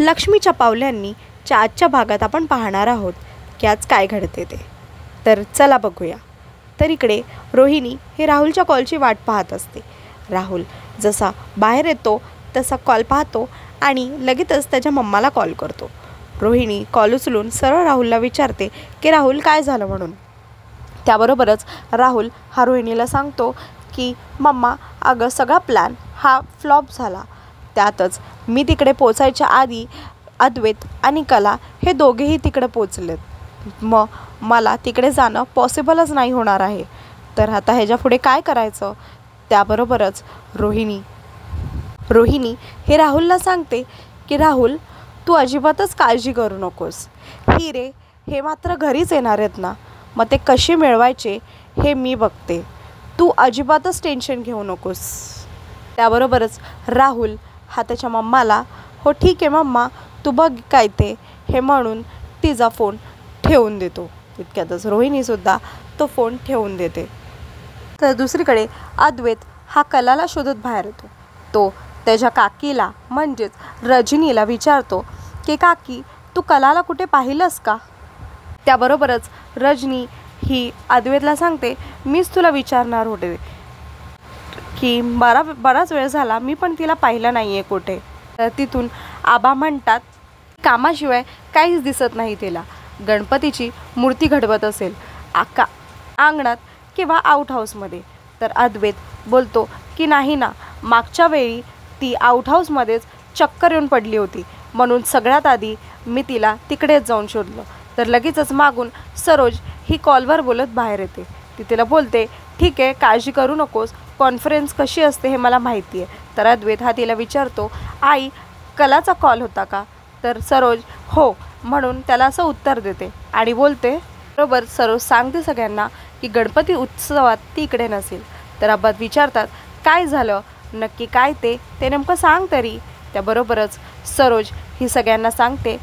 लक्ष्मीच्या पावलांनी च्या आजच्या भागात आपण पाहणार आहोत की आज काय घडते ते. तर चला बघूया. तर इकडे रोहिणी ही राहुलच्या कॉलची वाट पाहत असते. राहुल जसा बाहेर येतो तसा कॉल पाहतो आणि लगेचच त्याच्या मम्माला कॉल करतो. रोहिणी कॉल उचलून सरळ राहुलला विचारते की राहुल काय झालं म्हणून. त्याबरोबरच राहुल हा रोहिणीला सांगतो की मम्मा अगं सगळा प्लॅन हा फ्लॉप झाला. त्यातच मी तिकडे पोचायच्या आधी अद्वैत आणि कला हे दोघेही तिकडे पोचलेत. मग मला तिकडे जाणं पॉसिबलच नाही होणार आहे. तर आता ह्याच्या पुढे काय करायचं. त्याबरोबरच रोहिणी हे राहुलला सांगते की राहुल तू अजिबातच काळजी करू नकोस. हिरे हे मात्र घरीच येणार आहेत ना, मग ते कसे मिळवायचे हे मी बघते. तू अजिबातच टेन्शन घेऊ नकोस. त्याबरोबरच राहुल हा त्याच्या मम्माला हो ठीक आहे मम्मा तू बघ काय ते हे म्हणून तिचा फोन ठेवून देतो. तितक्यातच रोहिणीसुद्धा तो फोन ठेवून देते. तर दुसरीकडे अद्वैत हा कलाला शोधत बाहेर येतो. तो त्याच्या काकीला म्हणजेच रजनीला विचारतो की काकी तू कलाला कुठे पाहिलंस का. त्याबरोबरच रजनी ही अद्वैतला सांगते मीच तुला विचारणार होते की बराच वेळ झाला मी पण तिला पाहिलं नाही आहे कुठे. तर तिथून आबा म्हणतात कामाशिवाय काहीच दिसत नाही तिला. गणपतीची मूर्ती घडवत असेल अंगणात किंवा आउट हाऊसमध्ये. तर अद्वैत बोलतो की नाही ना, मागच्या वेळी ती आउट हाऊसमध्येच चक्कर येऊन पडली होती म्हणून सगळ्यात आधी मी तिला तिकडेच जाऊन शोधलं. तर लगेचच मागून सरोज ही कॉलवर बोलत बाहेर येते. ती तिला बोलते ठीक आहे काळजी करू नकोस, कॉन्फरन्स कशी असते हे मला माहिती आहे. तर अद्वैत हा तिला विचारतो आई कलाचा कॉल होता का. तर सरोज हो म्हणून त्याला असं उत्तर देते आणि बोलते बरोबर सरोज सांगते सगळ्यांना की गणपती उत्सवात ती इकडे नसेल. तर आबा विचारतात काय झालं नक्की काय ते नेमकं सांग तरी. त्याबरोबरच सरोज ही सगळ्यांना सांगते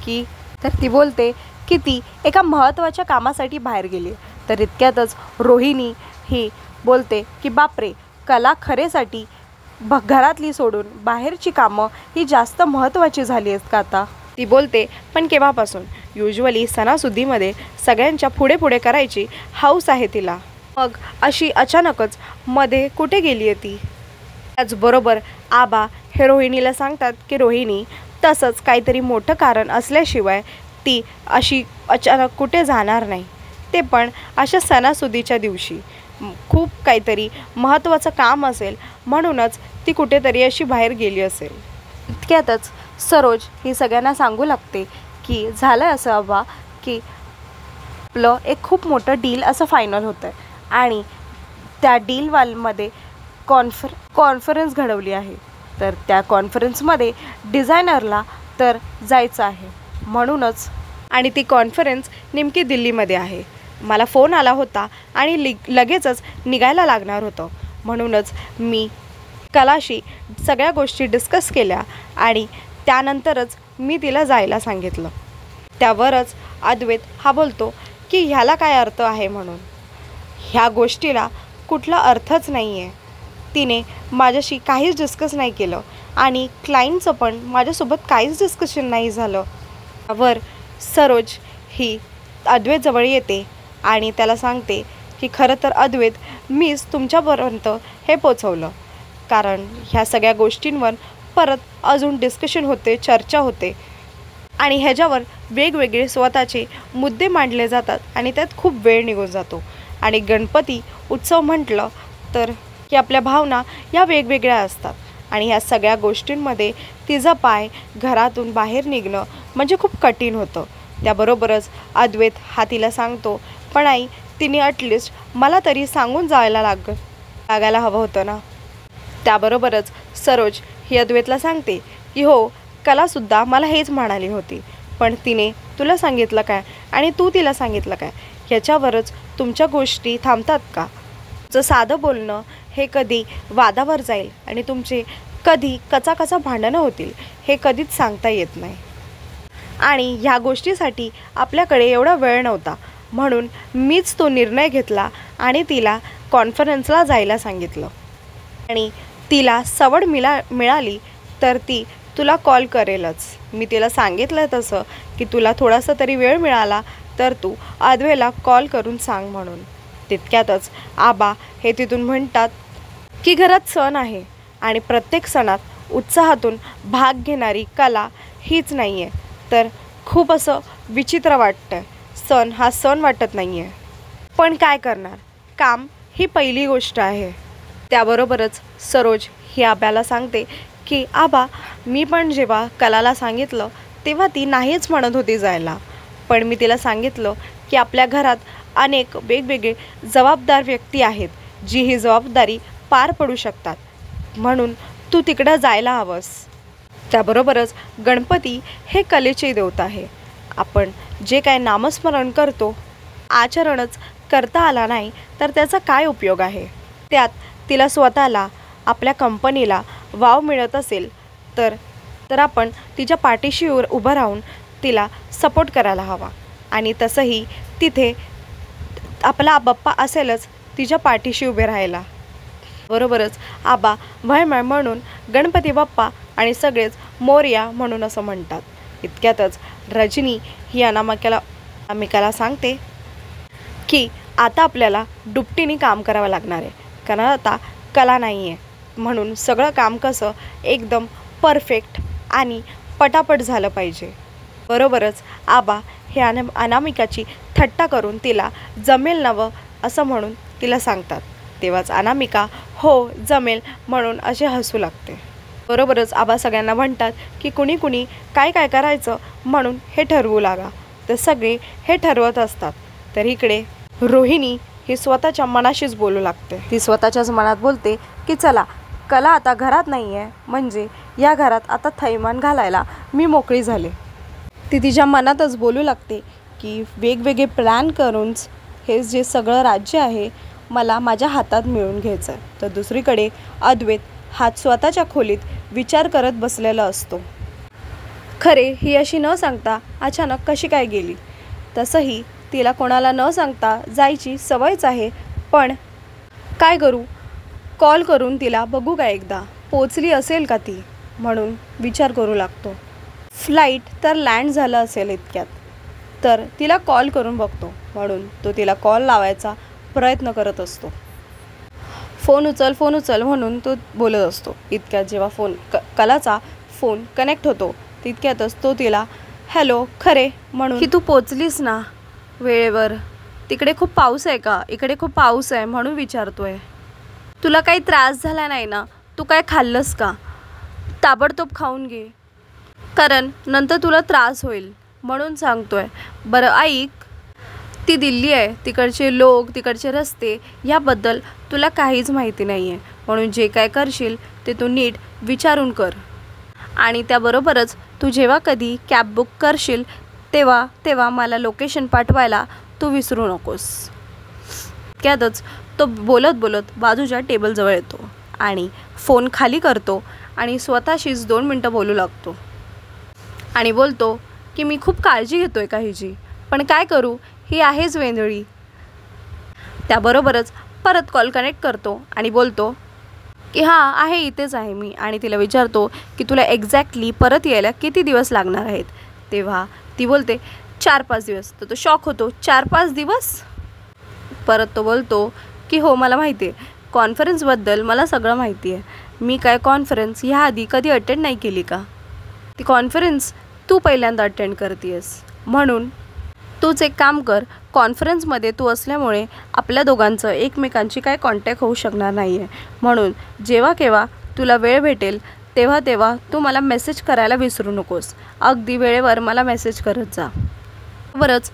की तर ती बोलते की ती एका महत्त्वाच्या कामासाठी बाहेर गेली. तर इतक्यातच रोहिणी ही बोलते की बापरे कला खरेसाठी घरातली सोडून बाहेरची कामं ही जास्त महत्त्वाची झाली आहेत का आता. ती बोलते पण केव्हापासून. युजली सणासुदीमध्ये सगळ्यांच्या पुढे पुढे करायची हौस आहे तिला. मग अशी अचानकच मध्ये कुठे गेली आहे ती. त्याचबरोबर आबा हे रोहिणीला सांगतात की रोहिणी तसंच काहीतरी मोठं कारण असल्याशिवाय ती अशी अचानक कुठे जाणार नाही. ते पण अशा सणासुदीच्या दिवशी खूप काहीतरी महत्त्वाचं काम असेल म्हणूनच ती कुठेतरी अशी बाहेर गेली असेल. इतक्यातच सरोज ही सगळ्यांना सांगू लागते की झालं असं आबा की आपलं एक खूप मोठं डील असं फायनल होतं आहे आणि त्या डीलवालमध्ये कॉन्फरन्स घडवली आहे. तर त्या कॉन्फरन्समध्ये डिझायनरला तर जायचं आहे म्हणूनच आणि ती कॉन्फरन्स नेमकी दिल्लीमध्ये आहे. मला फोन आला होता आणि लगेचच निघायला लागणार होतं म्हणूनच मी कलाशी सगळ्या गोष्टी डिस्कस केल्या आणि त्यानंतरच मी तिला जायला सांगितलं. त्यावरच अद्वैत हा बोलतो की ह्याला काय अर्थ आहे म्हणून. ह्या गोष्टीला कुठला अर्थच नाही आहे. तिने माझ्याशी काहीच डिस्कस नाही केलं आणि क्लायंटचं पण माझ्यासोबत काहीच डिस्कशन नाही झालं. त्यावर सरोज ही अद्वैतजवळ येते आणि त्याला सांगते की खरं तर अद्वैत मीच तुमच्यापर्यंत हे पोचवलं कारण ह्या सगळ्या गोष्टींवर परत अजून डिस्कशन होते, चर्चा होते आणि ह्याच्यावर वेगवेगळे स्वतःचे मुद्दे मांडले जातात आणि त्यात खूप वेळ निघून जातो. आणि गणपती उत्सव म्हटलं तर की आपल्या भावना या वेगवेगळ्या असतात आणि ह्या सगळ्या गोष्टींमध्ये तिचा पाय घरातून बाहेर निघणं म्हणजे खूप कठीण होतं. त्याबरोबरच अद्वैत हा तिला सांगतो पण आई तिने ॲटलिस्ट मला तरी सांगून जायला लागायला हवं होतं ना. त्याबरोबरच सरोज ही अद्वैतला सांगते की हो कलासुद्धा मला हेच म्हणाली होती पण तिने तुला सांगितलं काय आणि तू तिला सांगितलं काय ह्याच्यावरच तुमच्या गोष्टी थांबतात का. तुमचं साधं बोलणं हे कधी वादावर जाईल आणि तुमचे कधी कचा भांडणं होतील हे कधीच सांगता येत नाही. आणि ह्या गोष्टीसाठी आपल्याकडे एवढा वेळ नव्हता म्हणून मीच तो निर्णय घेतला आणि तिला कॉन्फरन्सला जायला सांगितलं आणि तिला सवड मिळाली तर ती तुला कॉल करेलच. मी तिला सांगितलं तसं की तुला थोडासा तरी वेळ मिळाला तर तू अद्वेला कॉल करून सांग म्हणून. तितक्यातच आबा हे तिथून म्हणतात की घरात सण आहे आणि प्रत्येक सणात उत्साहातून भाग घेणारी कला हीच नाही आहे, तर खूप असं विचित्र वाटतं. सण हा सण वाटत नाही आहे, पण काय करणार, काम ही पहिली गोष्ट आहे. त्याबरोबरच सरोज ही आब्याला सांगते की आबा, मी पण जेव्हा कलाला सांगितलं तेव्हा ती नाहीच म्हणत होती जायला, पण मी तिला सांगितलं की आपल्या घरात अनेक वेगवेगळे जबाबदार व्यक्ती आहेत जी ही जबाबदारी पार पडू शकतात, म्हणून तू तिकडं जायला हवंस. त्याबरोबरच गणपती हे कलेचे देवता आहे. आपण जे काय नामस्मरण करतो, आचरणच करता आला नाही तर त्याचा काय उपयोग आहे. त्यात तिला स्वतःला, आपल्या कंपनीला वाव मिळत असेल तर आपण तिच्या पाठीशी उभं राहून तिला सपोर्ट करायला हवा. आणि तसंही तिथे आपला बाप्पा असेलच तिच्या पाठीशी उभे राहायला. बरोबरच आबा वयमय म्हणून गणपती बाप्पा आणि सगळेच मोरया म्हणून असं म्हणतात. इतक्यातच रजनी ही अनामिकाला सांगते की आता आपल्याला दुपटीने काम करावं लागणार आहे, कारण आता कला नाही आहे, म्हणून सगळं काम कसं एकदम परफेक्ट आणि पटापट झालं पाहिजे. बरोबरच आबा हे अनामिकाची थट्टा करून तिला जमेल नवं असं म्हणून तिला सांगतात. तेव्हाच अनामिका हो जमेल म्हणून असे हसू लागते. बरोबरच आबा सगळ्यांना म्हणतात की कुणी कुणी काय काय करायचं म्हणून हे ठरवू लागा. तर सगळे हे ठरवत असतात. तर इकडे रोहिणी ही स्वतःच्या मनाशीच बोलू लागते. ती स्वतःच्याच मनात बोलते की चला, कला आता घरात नाही आहे, म्हणजे या घरात आता थैमान घालायला मी मोकळी झाले. ती तिच्या मनातच बोलू लागते की वेगवेगळे प्लॅन करूनच हे जे सगळं राज्य आहे मला माझ्या हातात मिळवून घ्यायचं आहे. तर दुसरीकडे अद्वैत हात स्वतःच्या खोलीत विचार करत बसलेला असतो. खरे ही अशी न सांगता अचानक कशी काय गेली. तसंही तिला कोणाला न सांगता जायची सवयच आहे, पण काय करू, कॉल करून तिला बघू का एकदा, पोचली असेल का ती म्हणून विचार करू लागतो. फ्लाईट तर लँड झालं असेल इतक्यात, तर तिला कॉल करून बघतो म्हणून तो तिला कॉल लावायचा प्रयत्न करत असतो. फोन उचल म्हणून तो बोलत असतो. इतक्यात जेव्हा कलाचा फोन कनेक्ट होतो तितक्यातच तो तिला हॅलो खरे म्हणून की तू पोचलीस ना वेळेवर, तिकडे खूप पाऊस आहे का, इकडे खूप पाऊस आहे म्हणून विचारतोय. तुला काही त्रास झाला नाही ना, तू काय खाल्लंस का, ताबडतोब खाऊन घे, कारण नंतर तुला त्रास होईल म्हणून सांगतोय. बरं ऐक, ती दिल्ली आहे, तिकडचे लोक, तिकडचे रस्ते याबद्दल तुला काहीच माहिती नाही आहे, म्हणून जे काय करशील ते तू नीट विचारून कर. आणि त्याबरोबरच तू जेव्हा कधी कॅब बुक करशील तेव्हा मला लोकेशन पाठवायला तू विसरू नकोस. त्यातच तो बोलत बाजूच्या टेबलजवळ येतो आणि फोन खाली करतो आणि स्वतःशीच 2 मिनटं बोलू लागतो आणि बोलतो की मी खूप काळजी घेतोय का हिची, पण काय करू, ही आहेच वेंधळी. त्याबरोबरच परत कॉल कनेक्ट करतो आणि बोलतो की हां आहे, इथेच आहे मी, आणि तिला विचारतो की तुला एक्झॅक्टली परत यायला किती दिवस लागणार आहेत. तेव्हा ती बोलते 4-5 दिवस. तर तो शॉक होतो, 4-5 दिवस. परत तो बोलतो की हो मला माहिती आहे, कॉन्फरन्सबद्दल मला सगळं माहिती आहे, मी काय कॉन्फरन्स ह्याआधी कधी अटेंड नाही केली का, ती कॉन्फरन्स तू पहिल्यांदा अटेंड करतेस, म्हणून तूच एक काम कर, कॉन्फरन्समध्ये तू असल्यामुळे आपल्या दोघांचं एकमेकांची काय कॉन्टॅक्ट होऊ शकणार नाही आहे, म्हणून जेव्हा केव्हा तुला वेळ भेटेल तेव्हा तू मला मेसेज करायला विसरू नकोस, अगदी वेळेवर मला मेसेज करत जा. बरंच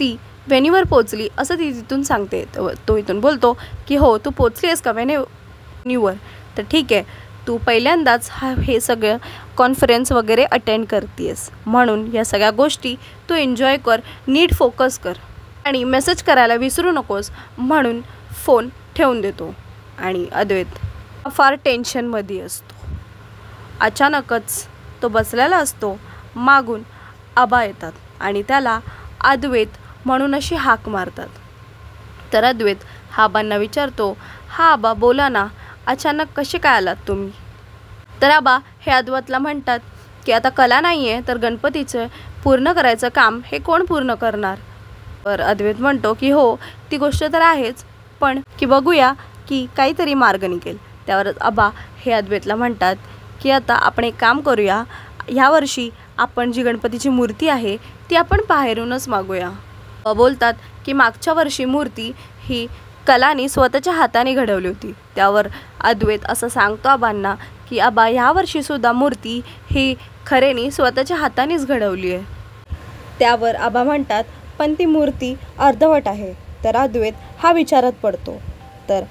ती व्हेन्यूवर पोचली असं ती तिथून सांगते. तो इथून बोलतो की हो तू पोचली आहेस का व्हेन्यूवर, तर ठीक आहे, तू पहिल्यांदाच हे सगळं कॉन्फरन्स वगैरे अटेंड करतेस, म्हणून या सगळ्या गोष्टी तू एन्जॉय कर, नीट फोकस कर आणि मेसेज करायला विसरू नकोस, म्हणून फोन ठेवून देतो. आणि अद्वैत फार टेन्शनमध्ये असतो. अचानकच तो बसलेला असतो, मागून आबा येतात आणि त्याला अद्वैत म्हणून अशी हाक मारतात. तर अद्वैत हा आबांना विचारतो, हा आबा बोला ना, अचानक कसे काय आलात तुम्ही. तर आबा हे अद्वैतला म्हणतात की आता कला नाही आहे तर गणपतीचं पूर्ण करायचं काम हे कोण पूर्ण करणार. तर अद्वैत म्हणतो की हो ती गोष्ट तर आहेच, पण की बघूया की काहीतरी मार्ग निघेल. त्यावर आबा हे अद्वैतला म्हणतात की आता आपण एक काम करूया, ह्यावर्षी आपण जी गणपतीची मूर्ती आहे ती आपण बाहेरूनच मागूया. बोलतात की मागच्या वर्षी मूर्ती ही कलानी स्वतःच्या हाताने घडवली होती. त्यावर अद्वैत असं सांगतो आबांना की आबा ह्यावर्षीसुद्धा मूर्ती ही खरेनी स्वतःच्या हातानेच घडवली आहे. त्यावर आबा म्हणतात पण ती मूर्ती अर्धवट आहे. तर अद्वैत हा विचारात पडतो. तर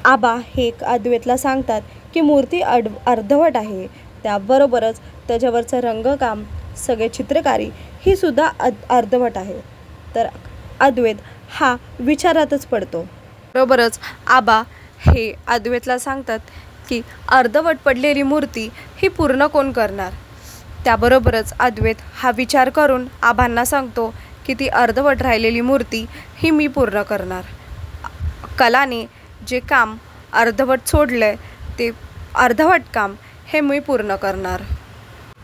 आबा हे अद्वैतला सांगतात की मूर्ती अर्धवट आहे, त्याबरोबरच त्याच्यावरचं रंगकाम, सगळे चित्रकारी ही सुद्धा अर्धवट आहे. तर अद्वैत हा विचारातच पडतो. बरोबरच आबा हे अद्वैतला सांगतात की अर्धवट पडलेली मूर्ती ही पूर्ण कोण करणार. त्याबरोबरच अद्वैत हा विचार करून आबांना सांगतो की ती अर्धवट राहिलेली मूर्ती ही मी पूर्ण करणार. कलाने जे काम अर्धवट सोडलं आहे ते अर्धवट काम हे मी पूर्ण करणार.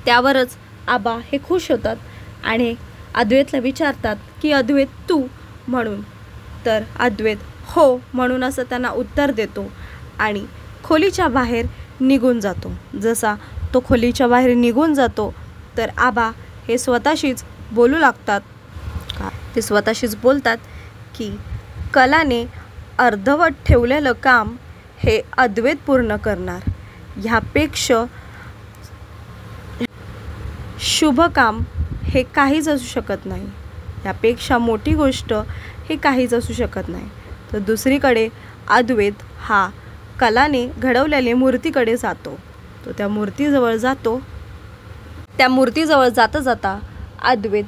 त्यावरच आबा हे खुश होतात आणि अद्वैतला विचारतात की अद्वैत तू म्हणून. तर अद्वैत हो म्हणून असं त्यांना उत्तर देतो आणि खोलीच्या बाहेर निघून जातो. जसा तो खोलीच्या बाहेर निघून जातो तर आबा हे स्वतःशीच बोलू लागतात. ते स्वतःशीच बोलतात की कलाने अर्धवट ठेवलेलं काम हे अद्वैत पूर्ण करणार. ह्यापेक्षा शुभ काम हे काहीच असू शकत नाही. यापेक्षा मोठी गोष्ट हे काहीच असू शकत नाही. तर दुसरीकडे अद्वैत हा कलाने घडवलेल्या मूर्तीकडे जातो. तो त्या मूर्तीजवळ जातो. त्या मूर्तीजवळ जाता जाता अद्वैत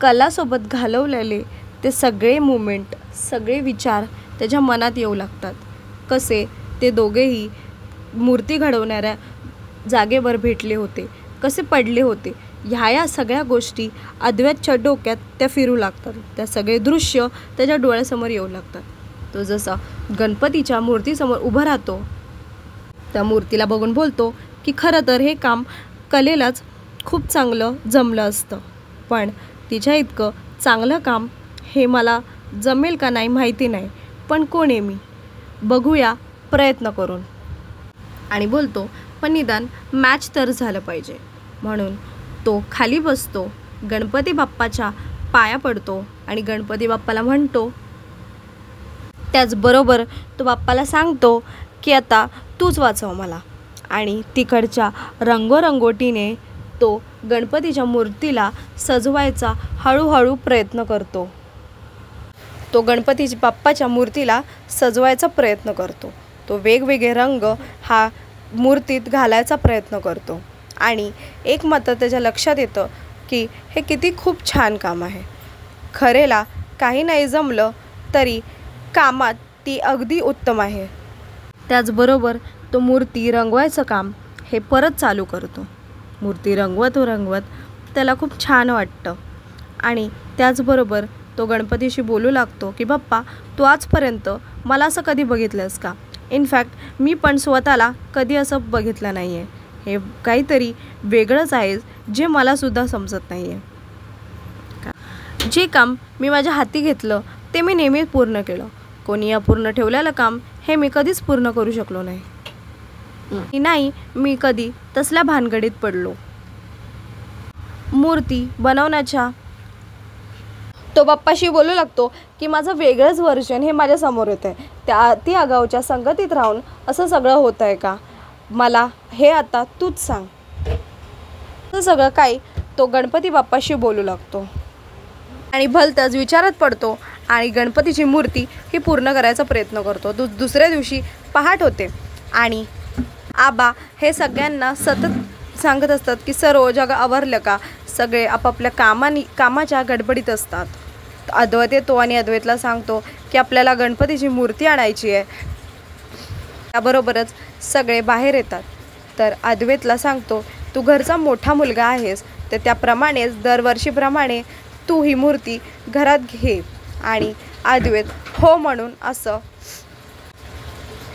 कलासोबत घालवलेले ते सगळे मुमेंट, सगळे विचार त्याच्या मनात येऊ लागतात. कसे ते दोघेही मूर्ती घडवणाऱ्या जागेवर भेटले होते, कसे पडले होते, ह्या सगळ्या गोष्टी अद्वैतच्या डोक्यात त्या फिरू लागतात. त्या सगळे दृश्य त्याच्या डोळ्यासमोर येऊ लागतात. तो जसा गणपतीच्या मूर्तीसमोर उभा राहतो, त्या मूर्तीला बघून बोलतो की खरं तर हे काम कलेलाच खूप चांगलं जमलं असतं, पण तिच्या इतकं चांगलं काम हे मला जमेल का नाही माहिती नाही, पण कोण आहे मी, बघूया प्रयत्न करून. आणि बोलतो पण निदान मॅच तर झालं पाहिजे. म्हणून तो खाली बसतो, गणपती बाप्पाच्या पाया पडतो आणि गणपती बाप्पाला म्हणतो. त्याचबरोबर तो बाप्पाला सांगतो की आता तूच वाचव मला. आणि तिकडच्या रंगोरंगोटीने तो गणपतीच्या मूर्तीला सजवायचा हळूहळू प्रयत्न करतो. तो गणपती बाप्पाच्या मूर्तीला सजवायचा प्रयत्न करतो. तो वेगवेगळे रंग हा मूर्तीत घालायचा प्रयत्न करतो आणि एक मात्र त्याच्या लक्षात येतं की हे किती खूप छान काम आहे. खरेला काही नाही जमलं तरी कामात ती अगदी उत्तम आहे. त्याचबरोबर तो मूर्ती रंगवायचं काम हे परत चालू करतो. मूर्ती रंगवत त्याला खूप छान वाटतं आणि त्याचबरोबर तो गणपतीशी बोलू लागतो की बाप्पा तू आजपर्यंत मला असं कधी बघितलंस का. इनफॅक्ट मी पण स्वतःला कधी असं बघितलं नाही आहे. हे काहीतरी वेगळंच आहे जे मलासुद्धा समजत नाही आहे. जे काम मी माझ्या हाती घेतलं ते मी नेहमीच पूर्ण केलं. कोणी अपूर्ण ठेवलेलं काम हे मी कधीच पूर्ण करू शकलो नाही. मी कधी तसल्या भानगडीत पडलो. मूर्ती बनवण्याच्या तो बाप्पाशी बोलू लागतो की माझं वेगळंच व्हर्जन हे माझ्यासमोर येतं आहे. ती आगाऊच्या संगतीत राहून असं सगळं होत आहे का, मला हे आता तूच सांग. असं सगळं काही तो गणपती बाप्पाशी बोलू लागतो आणि भलतंच विचारात पडतो आणि गणपतीची मूर्ती ही पूर्ण करायचा प्रयत्न करतो. दुसऱ्या दिवशी पहाट होते आणि आबा हे सगळ्यांना सतत सांगत असतात की सर्व जग आवरलं का. सगळे आपापल्या कामाच्या गडबडीत असतात. अद्वैत येतो आणि अद्वैतला सांगतो की आपल्याला गणपतीची मूर्ती आणायची आहे. त्याबरोबरच सगळे बाहेर येतात. तर अद्वैतला सांगतो तू घरचा मोठा मुलगा आहेस तर त्याप्रमाणेच दरवर्षीप्रमाणे तू ही मूर्ती घरात घे. आणि अद्वैत हो म्हणून असं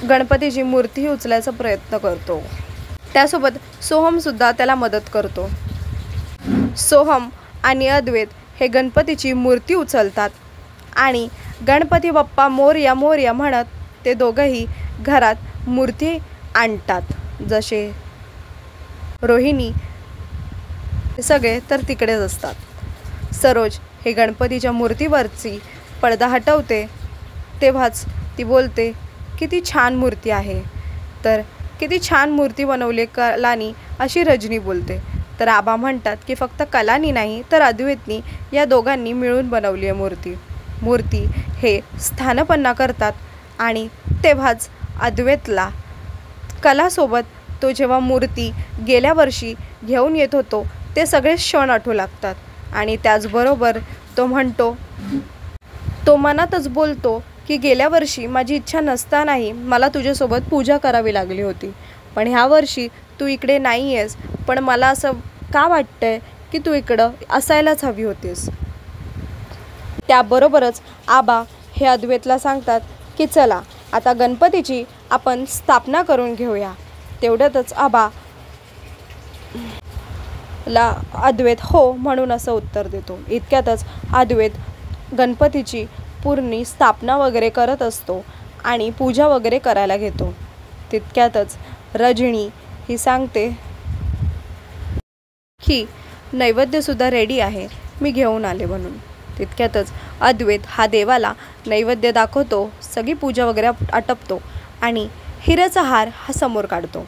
गणपतीची मूर्ती उचलायचा प्रयत्न करतो. त्यासोबत सोहमसुद्धा त्याला मदत करतो. सोहम आणि अद्वैत हे गणपतीची मूर्ती उचलतात आणि गणपती बाप्पा मोरया मोरया म्हणत ते दोघंही घरात मूर्ती आणतात. जसे रोहिणी सगळे तर तिकडेच असतात. सरोज हे गणपतीच्या मूर्तीवरची पडदा हटवते तेव्हाच ती बोलते, किती छान मूर्ती आहे. तर किती छान मूर्ती बनवली कलानी, अशी रजनी बोलते. तर आबा म्हणतात की फक्त कलानी नाही तर अद्वैतनी या दोघांनी मिळून बनवली आहे मूर्ती हे स्थानपन्न करतात. आणि तेव्हाच अद्वैतला कलासोबत तो जेव्हा मूर्ती गेल्या वर्षी घेऊन येत होतो ते सगळे क्षण आठवू लागतात. आणि त्याचबरोबर तो म्हणतो, तो मनातच बोलतो की गेल्या वर्षी माझी इच्छा नसतानाही मला तुझ्यासोबत पूजा करावी लागली होती, पण ह्या वर्षी तू इकडे नाही आहेस, पण मला असं का वाटतंय की तू इकडं असायलाच हवी होतीस. त्याबरोबरच आबा हे अद्वैतला सांगतात की चला आता गणपतीची आपण स्थापना करून घेऊया. तेवढ्यातच आबा ला अद्वैत हो म्हणून असं उत्तर देतो. इतक्यातच अद्वैत गणपतीची पूर्ण स्थापना वगैरे करत असतो आणि पूजा वगैरे करायला घेतो. तितक्यातच रजनी ही सांगते की नैवेद्यसुद्धा रेडी आहे, मी घेऊन आले म्हणून. तितक्यातच अद्वैत हा देवाला नैवेद्य दाखवतो, सगळी पूजा वगैरे आटपतो आणि हिऱ्याचा हार हा समोर काढतो.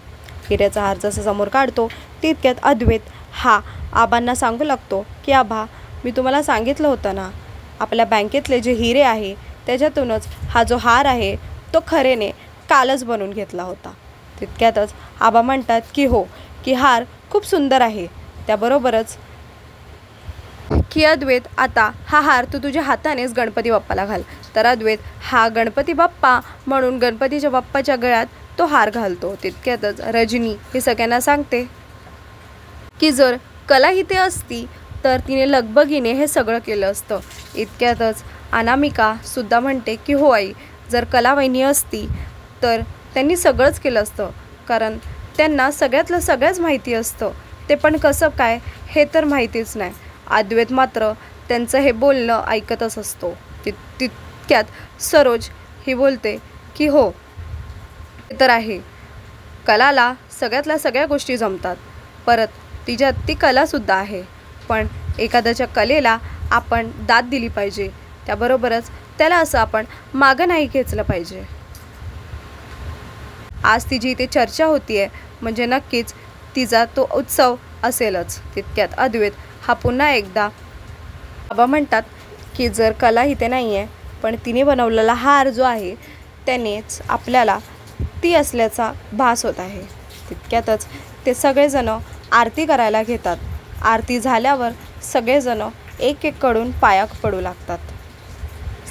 हिऱ्याचा हार जसं समोर काढतो तितक्यात अद्वैत हा आबांना सांगू लागतो की आबा, मी तुम्हाला सांगितलं होतं ना, आपल्या बँकेतले जे हिरे आहे त्याच्यातूनच हा जो हार आहे तो खरेने कालच बनवून घेतला होता. तितक्यातच आबा म्हणतात की हो, की हार खूप सुंदर आहे. त्याबरोबरच की अद्वैत, आता हा हार तू तुझ्या हातानेच गणपती बाप्पाला घाल. तर अद्वैत हा गणपती बाप्पा म्हणून गणपतीच्या बाप्पाच्या गळ्यात तो हार घालतो. तितक्यातच रजनी हे सगळ्यांना सांगते की जर कला इथे असती तर तिने लगबगीने हे सगळं केलं असतं. इतक्यातच अनामिका सुद्धा म्हणते की हो आई, जर कला वहिनी असती तर त्यांनी सगळंच केलं असतं, कारण त्यांना सगळ्यातलं सगळ्याच माहिती असतं, ते पण कसं काय हे तर माहितीच नाही. अद्वैत मात्र त्यांचं हे बोलणं ऐकतच असतो. तितक्यात सरोज ही बोलते की हो, ते तर आहे, कलाला सगळ्यातल्या सगळ्या गोष्टी जमतात, परत तिच्यात ती कलासुद्धा आहे, पण एखाद्याच्या कलेला आपण दाद दिली पाहिजे, त्याबरोबरच त्याला असं आपण मागं नाही खेचलं पाहिजे. आज तिची इथे चर्चा होती आहे म्हणजे नक्कीच तिचा तो उत्सव असेलच. तितक्यात अद्वैत हा पुन्हा एकदा बाबा म्हणतात की जर कला इथे नाही आहे, पण तिने बनवलेला हार जो आहे त्यानेच आपल्याला ती असल्याचा भास होत आहे. तितक्यातच ते सगळेजणं आरती करायला घेतात. आरती झाल्यावर सगळेजणं एक एक कडून पाया पडू लागतात.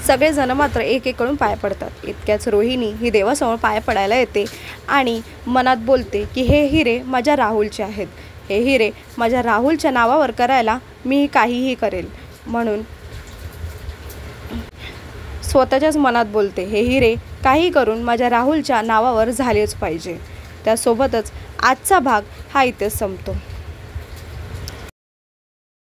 सगळेजणं मात्र एक एक कडून पाया पडतात. इतक्याच रोहिणी ही देवासमोर पाया पडायला येते आणि मनात बोलते की हे हिरे माझ्या राहुलचे आहेत, हे हिरे माझ्या राहुलच्या नावावर करायला मी काहीही करेल म्हणून स्वतःच्याच मनात बोलते, हे हिरे काही करून माझ्या राहुलच्या नावावर झालेच पाहिजे. त्यासोबतच आजचा भाग हा इथेच संपतो.